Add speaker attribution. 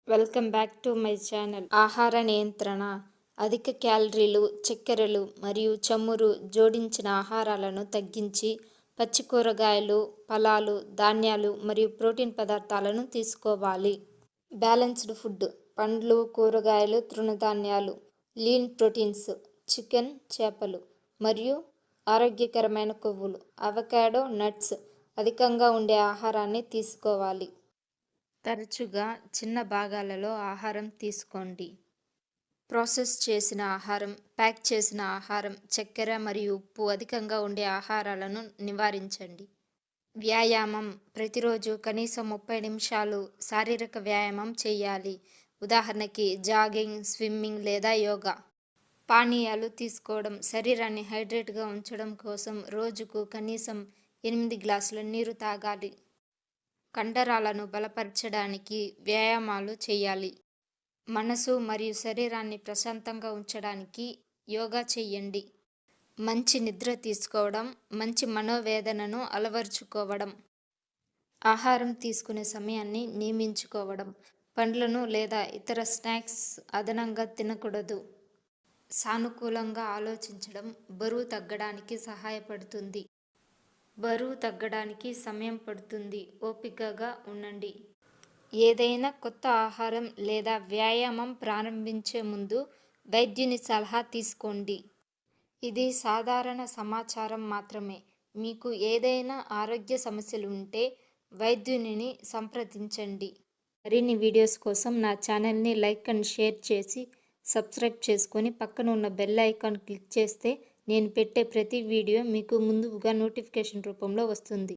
Speaker 1: Welcome back to my channel. ఆహార నియంత్రణ. అధిక క్యాలరీలు, చక్కెరలు మరియు చమురు జోడించిన ఆహారాలను తగ్గించి పచ్చి కూరగాయలు, ఫలాలు, ధాన్యాలు మరియు ప్రోటీన్ పదార్థాలను తీసుకోవాలి. Balanced food. పండ్లు, కూరగాయలు, తృణధాన్యాలు, లీన్ ప్రోటీన్స్, చికెన్, చేపలు మరియు ఆరోగ్యకరమైన కొవ్వులు, అవకాడో, నట్స్ అధికంగా ఉండే ఆహారాన్ని తీసుకోవాలి. తరచుగా చిన్న భాగాలలో ఆహారం తీసుకోండి. ప్రాసెస్ చేసిన ఆహారం, ప్యాక్ చేసిన ఆహారం, చక్కెర మరియు ఉప్పు అధికంగా ఉండే ఆహారాలను నివారించండి. వ్యాయామం. ప్రతిరోజు కనీసం 30 నిమిషాలు శారీరక వ్యాయామం చేయాలి. ఉదాహరణకి జాగింగ్, స్విమ్మింగ్ లేదా యోగా. పానీయాలు తీసుకోవడం. శరీరాన్ని హైడ్రేట్గా ఉంచడం కోసం రోజుకు కనీసం 8 గ్లాసుల నీరు తాగాలి. కండరాలను బలపరచడానికి వ్యాయామాలు చేయాలి. మనసు మరియు శరీరాన్ని ప్రశాంతంగా ఉంచడానికి యోగా చేయండి. మంచి నిద్ర తీసుకోవడం, మంచి మనోవేదనను అలవర్చుకోవడం. ఆహారం తీసుకునే సమయాన్ని నియమించుకోవడం. పండ్లను లేదా ఇతర స్నాక్స్ అదనంగా తినకూడదు. సానుకూలంగా ఆలోచించడం బరువు తగ్గడానికి సహాయపడుతుంది. బరువు తగ్గడానికి సమయం పడుతుంది. ఓపికగా ఉండండి. ఏదైనా కొత్త ఆహారం లేదా వ్యాయామం ప్రారంభించే ముందు వైద్యుని సలహా తీసుకోండి. ఇది సాధారణ సమాచారం మాత్రమే. మీకు ఏదైనా ఆరోగ్య సమస్యలు ఉంటే వైద్యునిని సంప్రదించండి. మరిన్ని వీడియోస్ కోసం నా ఛానల్ని లైక్ అండ్ షేర్ చేసి సబ్స్క్రైబ్ చేసుకొని పక్కన ఉన్న బెల్ ఐకాన్ క్లిక్ చేస్తే నేను పెట్టే ప్రతి వీడియో మీకు ముందుగా నోటిఫికేషన్ రూపంలో వస్తుంది.